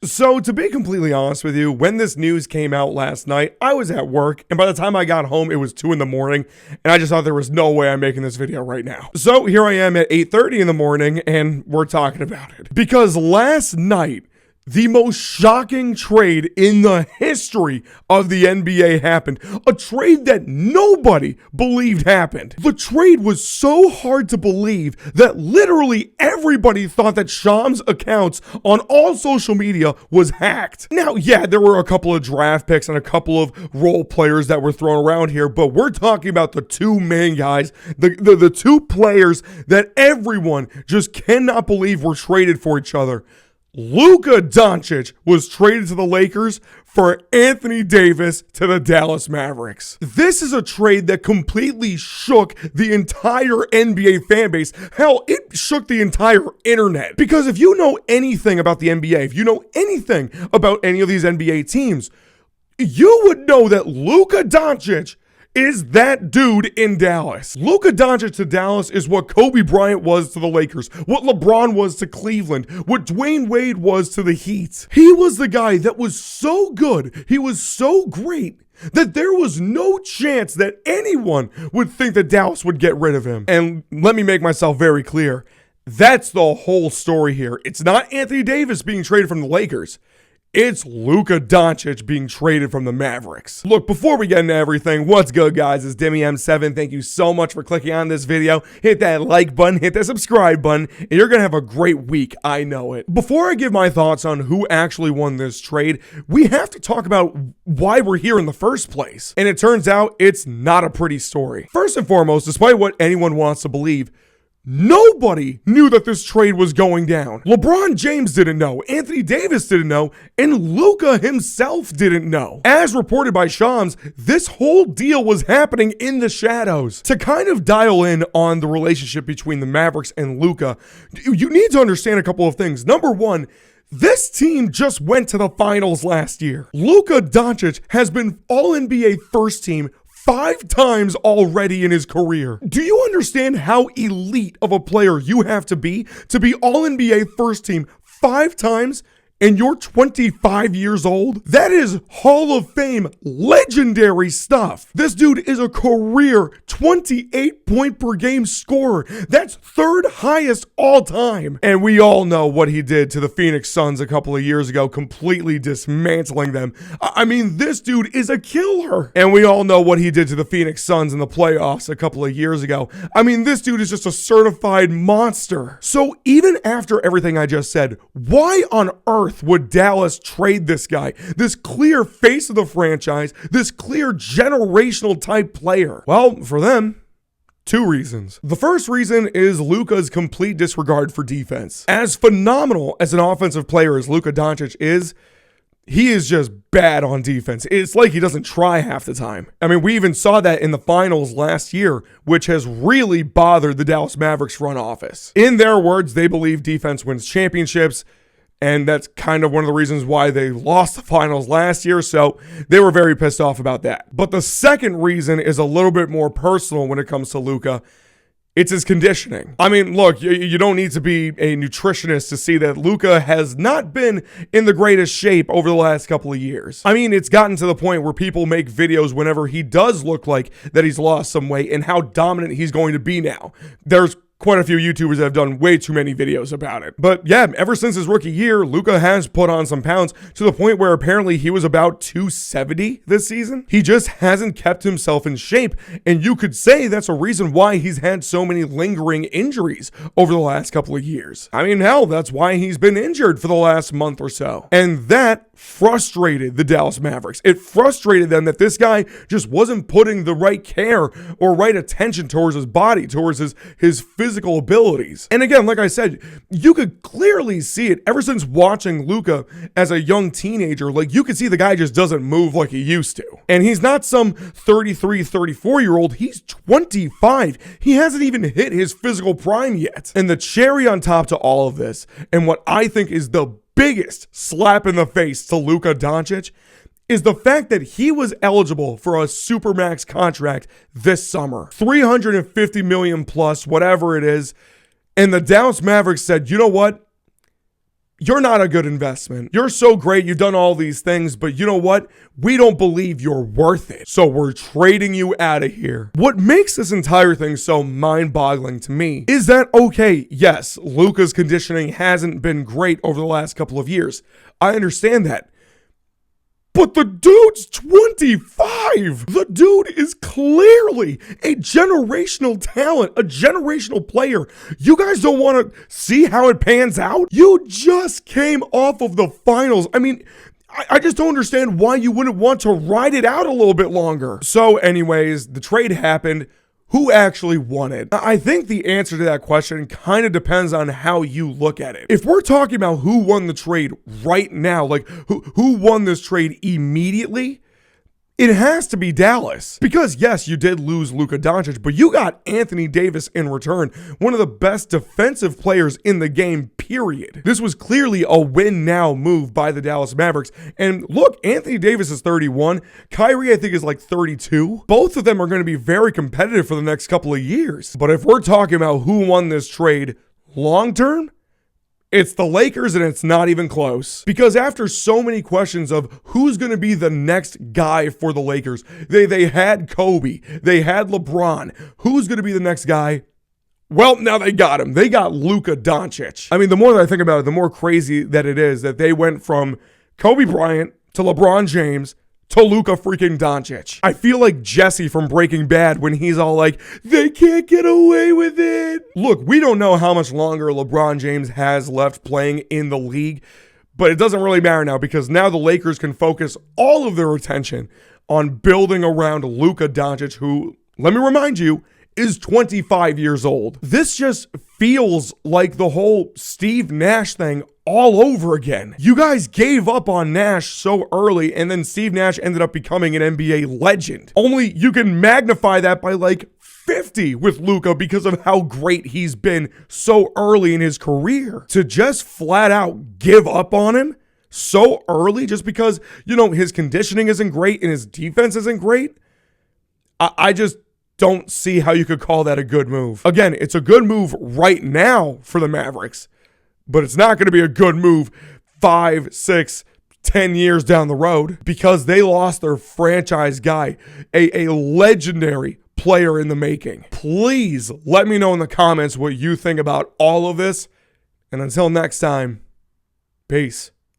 So, to be completely honest with you, when this news came out last night, I was at work, and by the time I got home, it was 2 in the morning, and I just thought there was no way I'm making this video right now. So, here I am at 8:30 in the morning, and we're talking about it. Because last night, the most shocking trade in the history of the NBA happened. A trade that nobody believed happened. The trade was so hard to believe that literally everybody thought that Sham's accounts on all social media was hacked. Now, yeah, there were a couple of draft picks and a couple of role players that were thrown around here, but we're talking about the two main guys, the two players that everyone just cannot believe were traded for each other. Luka Doncic was traded to the Lakers for Anthony Davis to the Dallas Mavericks. This is a trade that completely shook the entire NBA fan base. Hell, it shook the entire internet. Because if you know anything about the NBA, if you know anything about any of these NBA teams, you would know that Luka Doncic is that dude in Dallas. Luka Doncic to Dallas is what Kobe Bryant was to the Lakers, what LeBron was to Cleveland, what Dwayne Wade was to the Heat. He was the guy that was so good, he was so great, that there was no chance that anyone would think that Dallas would get rid of him. And let me make myself very clear, that's the whole story here. It's not Anthony Davis being traded from the Lakers. It's Luka Doncic being traded from the Mavericks. Look, before we get into everything, what's good, guys? It's Demi M7. Thank you so much for clicking on this video. Hit that like button, hit that subscribe button, and you're going to have a great week. I know it. Before I give my thoughts on who actually won this trade, we have to talk about why we're here in the first place. And it turns out it's not a pretty story. First and foremost, despite what anyone wants to believe, nobody knew that this trade was going down. LeBron James didn't know, Anthony Davis didn't know, and Luka himself didn't know. As reported by Shams, this whole deal was happening in the shadows. To kind of dial in on the relationship between the Mavericks and Luka, you need to understand a couple of things. Number one, this team just went to the finals last year. Luka Doncic has been All-NBA first team 5 times already in his career. Do you understand how elite of a player you have to be All-NBA first team 5 times? And you're 25 years old? That is Hall of Fame legendary stuff. This dude is a career 28 point per game scorer. That's 3rd highest all time. And we all know what he did to the Phoenix Suns a couple of years ago, completely dismantling them. I mean, this dude is a killer. And we all know what he did to the Phoenix Suns in the playoffs a couple of years ago. I mean, this dude is just a certified monster. So even after everything I just said, why on earth would Dallas trade this guy, this clear face of the franchise, this clear generational type player? Well, for them, 2 reasons. The first reason is Luka's complete disregard for defense. As phenomenal as an offensive player as Luka Doncic is, he is just bad on defense. It's like he doesn't try half the time. I mean, we even saw that in the finals last year, which has really bothered the Dallas Mavericks front office. In their words, they believe defense wins championships. And that's kind of one of the reasons why they lost the finals last year. So they were very pissed off about that. But the second reason is a little bit more personal when it comes to Luka. It's his conditioning. I mean, look, you don't need to be a nutritionist to see that Luka has not been in the greatest shape over the last couple of years. I mean, it's gotten to the point where people make videos whenever he does look like that he's lost some weight and how dominant he's going to be now. There's quite a few YouTubers that have done way too many videos about it. But yeah, ever since his rookie year, Luka has put on some pounds to the point where apparently he was about 270 this season. He just hasn't kept himself in shape. And you could say that's a reason why he's had so many lingering injuries over the last couple of years. I mean, hell, that's why he's been injured for the last month or so. And that frustrated the Dallas Mavericks. It frustrated them that this guy just wasn't putting the right care or right attention towards his body, towards his physical abilities. And again, like I said, you could clearly see it ever since watching Luka as a young teenager. Like, you could see the guy just doesn't move like he used to. And he's not some 33, 34-year-old. He's 25. He hasn't even hit his physical prime yet. And the cherry on top to all of this, and what I think is the biggest slap in the face to Luka Doncic, is the fact that he was eligible for a supermax contract this summer. $350 million plus, whatever it is. And the Dallas Mavericks said, you know what? you're not a good investment. You're so great. You've done all these things, but you know what? We don't believe you're worth it. So we're trading you out of here. What makes this entire thing so mind-boggling to me is that, okay, yes, Luka's conditioning hasn't been great over the last couple of years. I understand that. But the dude's 25. The dude is clearly a generational talent, a generational player. You guys don't want to see how it pans out? You just came off of the finals. I mean, I just don't understand why you wouldn't want to ride it out a little bit longer. So anyways, the trade happened. Who actually won it? I think the answer to that question kind of depends on how you look at it. If we're talking about who won the trade right now, like who won this trade immediately, it has to be Dallas. Because yes, you did lose Luka Doncic, but you got Anthony Davis in return, one of the best defensive players in the game, period. This was clearly a win now move by the Dallas Mavericks. And look, Anthony Davis is 31. Kyrie, I think, is like 32. Both of them are going to be very competitive for the next couple of years. But if we're talking about who won this trade long term, it's the Lakers, and it's not even close. Because after so many questions of who's going to be the next guy for the Lakers, they had Kobe, they had LeBron. Who's going to be the next guy? Well, now they got him. They got Luka Doncic. I mean, the more that I think about it, the more crazy that it is that they went from Kobe Bryant to LeBron James to Luka freaking Doncic. I feel like Jesse from Breaking Bad when he's all like, they can't get away with it. Look, we don't know how much longer LeBron James has left playing in the league, but it doesn't really matter now because now the Lakers can focus all of their attention on building around Luka Doncic, who, let me remind you, is 25 years old. This just feels like the whole Steve Nash thing all over again. You guys gave up on Nash so early, and then Steve Nash ended up becoming an NBA legend. Only you can magnify that by like 50 with Luka because of how great he's been so early in his career. To just flat out give up on him so early just because, you know, his conditioning isn't great and his defense isn't great, I just don't see how you could call that a good move. Again, it's a good move right now for the Mavericks, but it's not going to be a good move 5, 6, 10 years down the road because they lost their franchise guy, a legendary player in the making. Please let me know in the comments what you think about all of this. And until next time, peace.